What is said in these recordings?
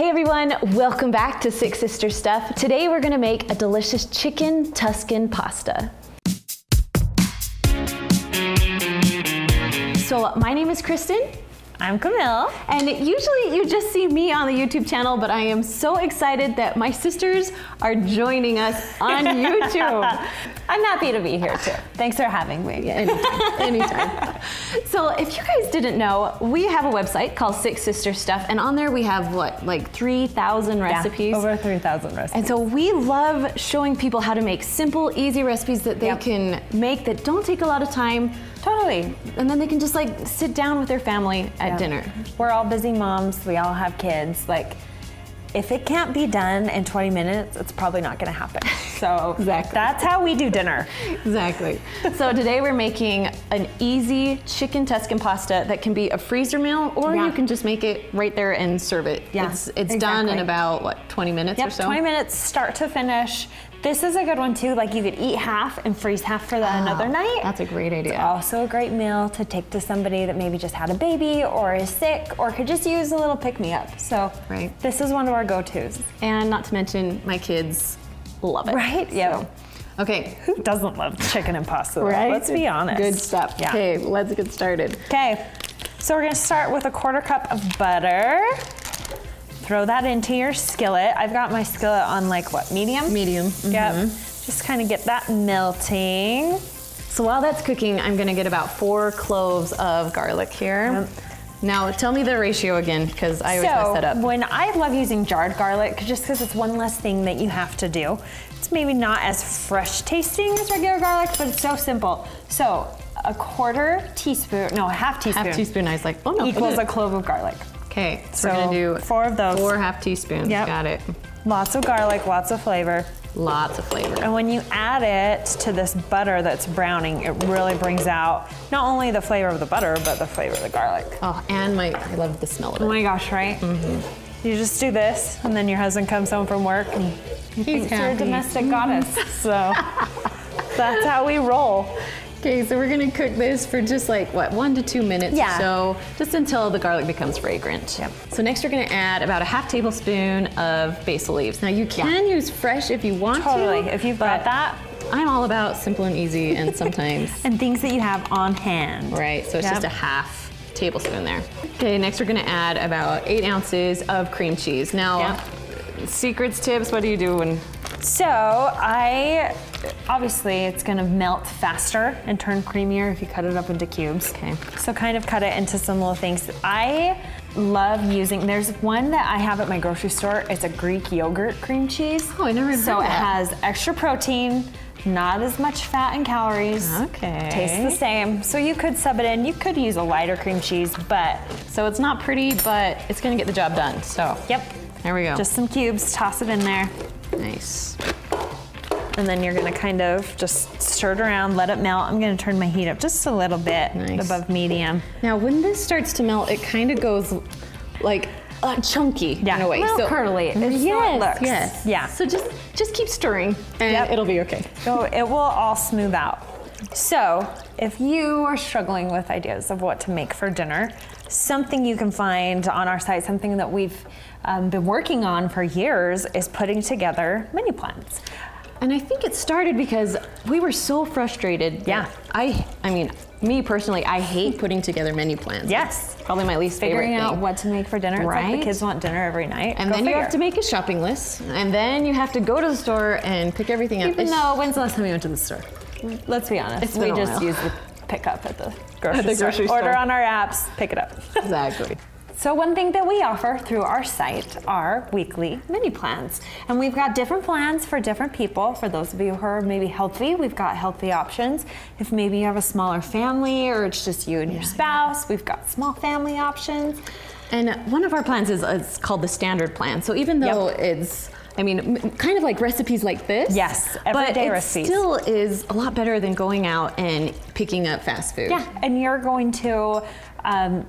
Hey everyone, welcome back to Six Sister Stuff. Today we're gonna make a delicious chicken Tuscan pasta. So my name is Kristen. I'm Camille. And usually you just see me on the YouTube channel, but I am so excited that my sisters are joining us on YouTube. I'm happy to be here too. Thanks for having me. Yeah, anytime. So if you guys didn't know, we have a website called Six Sister Stuff, and on there we have what, like 3,000 recipes? Yeah, over 3,000 recipes. And so we love showing people how to make simple, easy recipes that they can make that don't take a lot of time. Totally. And then they can just like sit down with their family at dinner. We're all busy moms, we all have kids. Like, if it can't be done in 20 minutes, it's probably not gonna happen. So Exactly. That's how we do dinner. Exactly. So today we're making an easy chicken Tuscan pasta that can be a freezer meal, or you can just make it right there and serve it. Yeah, it's done in about, what, 20 minutes or so? 20 minutes, start to finish. This is a good one too, like you could eat half and freeze half for another night. That's a great idea. It's also a great meal to take to somebody that maybe just had a baby or is sick or could just use a little pick-me-up. So this is one of our go-tos. And not to mention, my kids love it. Right? Yeah. So, okay. Who doesn't love chicken and pasta? Right? Let's be honest. Good stuff. Yeah. Okay, let's get started. Okay, so we're gonna start with a 1/4 cup of butter. Throw that into your skillet. I've got my skillet on like what, medium? Medium. Yep. Just kind of get that melting. So while that's cooking, I'm gonna get about 4 cloves of garlic here. Yep. Now tell me the ratio again, because I always mess that up. When I love using jarred garlic, just because it's one less thing that you have to do. It's maybe not as fresh tasting as regular garlic, but it's so simple. So a 1/4 teaspoon, no, a half teaspoon. Half teaspoon, I was like, oh no. Equals a clove of garlic. Okay, so we're gonna do 4 of those. 4 half teaspoons, got it. Lots of garlic, lots of flavor. Lots of flavor. And when you add it to this butter that's browning, it really brings out not only the flavor of the butter, but the flavor of the garlic. Oh, and I love the smell of it. Oh my gosh, right? You just do this, and then your husband comes home from work, and he thinks you're a domestic goddess. So that's how we roll. Okay, so we're gonna cook this for just like, what, 1 to 2 minutes or so, just until the garlic becomes fragrant. Yep. So next we're gonna add about a half tablespoon of basil leaves. Now you can use fresh if you want to. Totally, if you've got that. I'm all about simple and easy, and sometimes. And things that you have on hand. Right, so it's just a half tablespoon there. Okay, next we're gonna add about 8 ounces of cream cheese. Now, secrets, tips, what do you do when? So obviously it's gonna melt faster and turn creamier if you cut it up into cubes. Okay. So kind of cut it into some little things. I love using, there's one that I have at my grocery store. It's a Greek yogurt cream cheese. Oh, I never heard of that. So it has extra protein, not as much fat and calories. Okay. Tastes the same. So you could sub it in. You could use a lighter cream cheese, but. So it's not pretty, but it's gonna get the job done, so. Yep. There we go. Just some cubes, toss it in there. Nice. And then you're gonna kind of just stir it around, let it melt. I'm gonna turn my heat up just a little bit above medium. Now when this starts to melt, it kind of goes like chunky in a way. A little curdly. Yes. Yeah. So just keep stirring and it'll be okay. So it will all smooth out. So if you are struggling with ideas of what to make for dinner, something you can find on our site, something that we've been working on for years, is putting together menu plans. And I think it started because we were so frustrated. Yeah. I mean, me personally, I hate putting together menu plans. Yes. It's probably my least favorite Figuring out thing. what to make for dinner. Right. It's like the kids want dinner every night. And then you have to make a shopping list. And then you have to go to the store and pick everything up. Even though, when's the last time you went to the store? Let's be honest. been We a just while. use the pickup at the grocery store. Order on our apps, pick it up. Exactly. So one thing that we offer through our site are weekly menu plans. And we've got different plans for different people. For those of you who are maybe healthy, we've got healthy options. If maybe you have a smaller family or it's just you and your spouse, we've got small family options. And one of our plans is called the standard plan. So even though it's, I mean, kind of like recipes like this. Yes, everyday recipes. But it still is a lot better than going out and picking up fast food. Yeah, and you're going to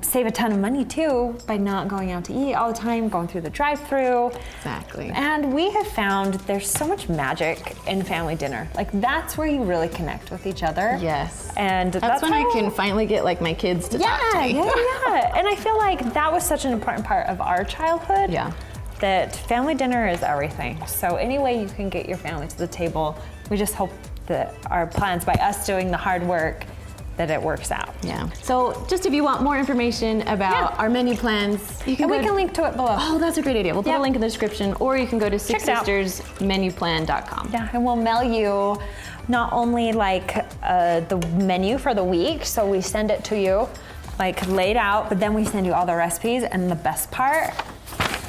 save a ton of money too by not going out to eat all the time, going through the drive-thru. Exactly. And we have found there's so much magic in family dinner. Like that's where you really connect with each other. Yes. And that's when I can finally get like my kids to talk to me. Yeah. And I feel like that was such an important part of our childhood. Yeah. that family dinner is everything. So any way you can get your family to the table, we just hope that our plans, by us doing the hard work, that it works out. Yeah. So just if you want more information about our menu plans, you can And we can link to it below. Oh, that's a great idea. We'll put a link in the description, or you can go to sixsistersmenuplan.com. Yeah, and we'll mail you not only like the menu for the week, so we send it to you like laid out, but then we send you all the recipes, and the best part,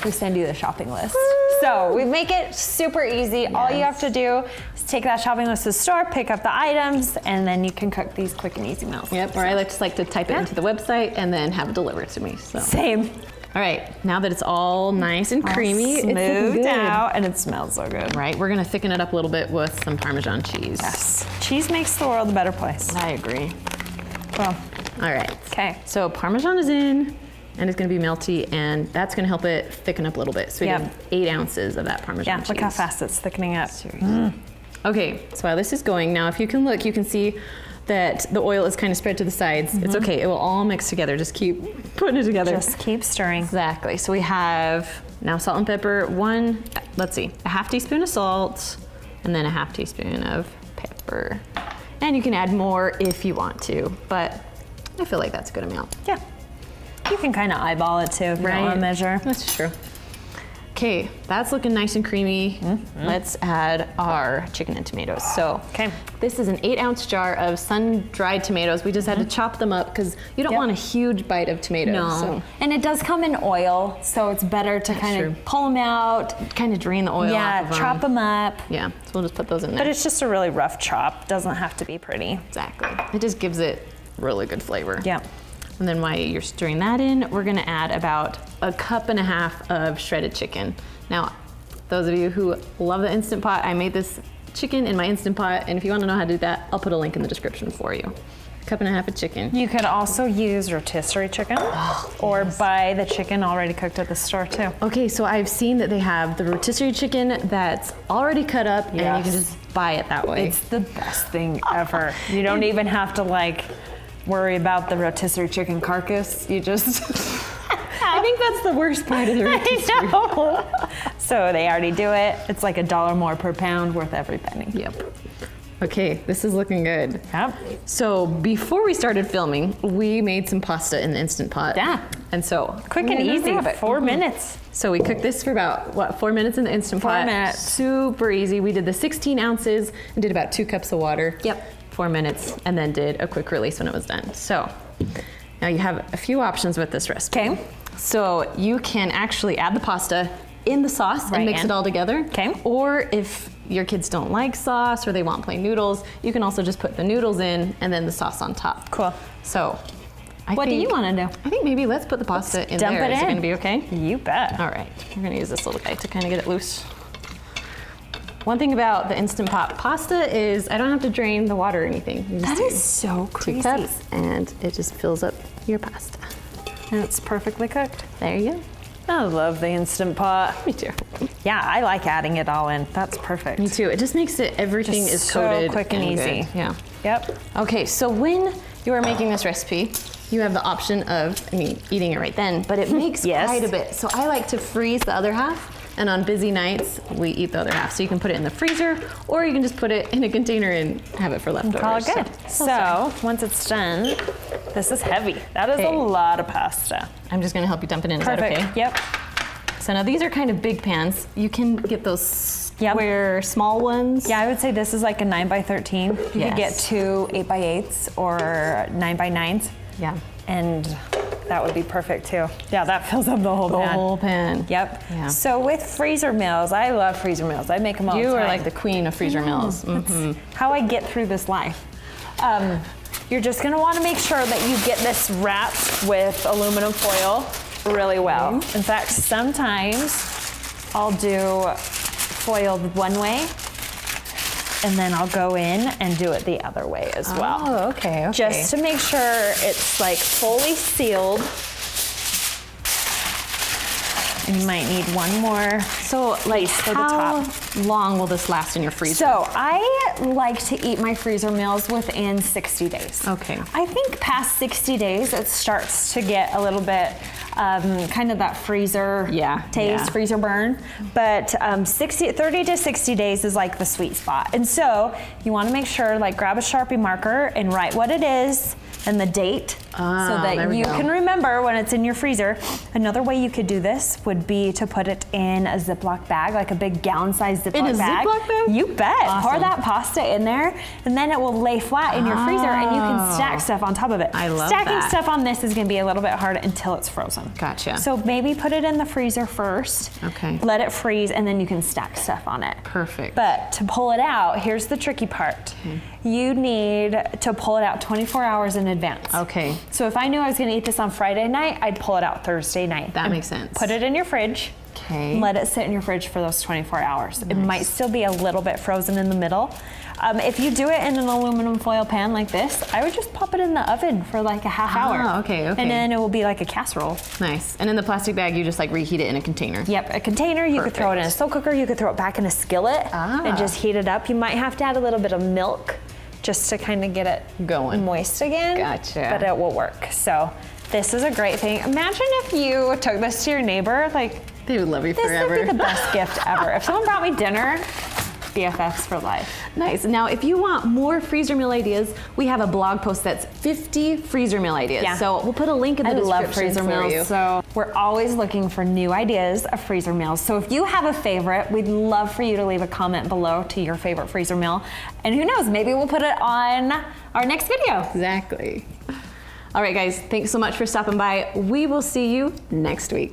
we send you the shopping list. So we make it super easy. All you have to do is take that shopping list to the store, pick up the items, and then you can cook these quick and easy meals. Yep, or I just like to type it into the website and then have it delivered to me. So. Same. All right, now that it's all nice and creamy, it's looking Smoothed good. out, and it smells so good. Right, we're gonna thicken it up a little bit with some Parmesan cheese. Yes. Cheese makes the world a better place. I agree. Well, All right. okay. So Parmesan is in, and it's gonna be melty, and that's gonna help it thicken up a little bit. So we Yep. have 8 ounces of that Parmesan cheese. Look how fast it's thickening up. Okay, so while this is going, now if you can look, you can see that the oil is kind of spread to the sides. It's okay, it will all mix together. Just keep putting it together. Just keep stirring. Exactly. So we have now salt and pepper, a half teaspoon of salt, and then a half teaspoon of pepper. And you can add more if you want to, but I feel like that's a good amount. Yeah. You can kind of eyeball it too if you don't want to measure. That's true. Okay, that's looking nice and creamy. Let's add our chicken and tomatoes. So, this is an 8-ounce jar of sun-dried tomatoes. We just had to chop them up because you don't want a huge bite of tomatoes. No. So. And it does come in oil, so it's better to kind of pull them out. Kind of drain the oil off of them. chop them up. Yeah, so we'll just put those in there. But it's just a really rough chop. Doesn't have to be pretty. Exactly. It just gives it really good flavor. Yeah. And then while you're stirring that in, we're gonna add about 1.5 cups of shredded chicken. Now, those of you who love the Instant Pot, I made this chicken in my Instant Pot, and if you wanna know how to do that, I'll put a link in the description for you. 1.5 cups of chicken. You could also use rotisserie chicken or buy the chicken already cooked at the store too. Okay, so I've seen that they have the rotisserie chicken that's already cut up, and you can just buy it that way. It's the best thing ever. You don't even have to like worry about the rotisserie chicken carcass. You just I think that's the worst part of the rotisserie. I know. So they already do it. It's like $1 more per pound, worth every penny. Yep. Okay, this is looking good. Yep. So before we started filming, we made some pasta in the Instant Pot. Yeah. And so Quick and easy, 4 minutes. So we cooked this for about, 4 minutes in the Instant Pot? 4 minutes. Super easy. We did the 16 ounces and did about 2 cups of water. Yep. 4 minutes, and then did a quick release when it was done. So now you have a few options with this recipe. Okay. So you can actually add the pasta in the sauce and mix it all together. Okay. Or if your kids don't like sauce or they want plain noodles, you can also just put the noodles in and then the sauce on top. Cool. So What do you want to do? I think maybe let's put the pasta in dump there. it Is it in. gonna be okay? You bet. All right, we're gonna use this little guy to kind of get it loose. One thing about the Instant Pot pasta is I don't have to drain the water or anything. You just That is so 2 crazy. cups and it just fills up your pasta. And it's perfectly cooked. There you go. I love the Instant Pot. Me too. Yeah, I like adding it all in. That's perfect. Me too. It just makes it, everything Just is so coated quick and easy. good. Yeah. Yep. Okay, so when you are making this recipe, you have the option of, eating it right then, but it makes Yes. quite a bit. So I like to freeze the other half, and on busy nights, we eat the other half. So you can put it in the freezer, or you can just put it in a container and have it for leftovers. Call it good. So once it's done, this is heavy. That is a lot of pasta. I'm just gonna help you dump it in. Is that Perfect. okay? Yep. So now these are kind of big pans. You can get those square, small ones. Yeah, I would say this is like a 9x13. You could get Yes. 2 8x8s or 9x9s. Yeah. And that would be perfect too. Yeah, that fills up the whole The pan. whole pan. Yep. Yeah. So with freezer meals, I love freezer meals. I make them all the You time. are like the queen of freezer meals. That's how I get through this life. You're just gonna wanna make sure that you get this wrapped with aluminum foil really well. In fact, sometimes I'll do foil one way and then I'll go in and do it the other way as well. Oh, okay. Just to make sure it's like fully sealed. And you might need one more. So like for the how top. long will this last in your freezer? So I like to eat my freezer meals within 60 days. Okay. I think past 60 days, it starts to get a little bit kind of that freezer taste, freezer burn. But 30 to 60 days is like the sweet spot. And so you want to make sure, like, grab a Sharpie marker and write what it is and the date so that you can remember when it's in your freezer. Another way you could do this would be to put it in a Ziploc bag, like a big gallon-sized Ziploc bag. In a Ziploc bag? You bet. Awesome. Pour that pasta in there, and then it will lay flat in your freezer, and you can stack stuff on top of it. I love Stacking that. stuff on this is going to be a little bit hard until it's frozen. Gotcha. So maybe put it in the freezer first. Okay. Let it freeze, and then you can stack stuff on it. Perfect. But to pull it out, here's the tricky part. Okay. You need to pull it out 24 hours in advance. Okay. So if I knew I was going to eat this on Friday night, I'd pull it out Thursday night. That and makes sense. Put it in your fridge. Okay. Let it sit in your fridge for those 24 hours. It might still be a little bit frozen in the middle. If you do it in an aluminum foil pan like this, I would just pop it in the oven for like a half hour. Okay. And then it will be like a casserole. Nice. And in the plastic bag, you just like reheat it in a container. Yep, a container. You could throw it in a slow cooker. You could throw it back in a skillet and just heat it up. You might have to add a little bit of milk just to kind of get it going moist again. Gotcha. But it will work. So this is a great thing. Imagine if you took this to your neighbor, like, They would love you this forever. would be the best gift ever. If someone brought me dinner, BFFs for life. Nice. Now, if you want more freezer meal ideas, we have a blog post that's 50 freezer meal ideas. Yeah. So we'll put a link in the I description love freezer for meals. you. So we're always looking for new ideas of freezer meals. So if you have a favorite, we'd love for you to leave a comment below to your favorite freezer meal. And who knows, maybe we'll put it on our next video. Exactly. All right, guys, thanks so much for stopping by. We will see you next week.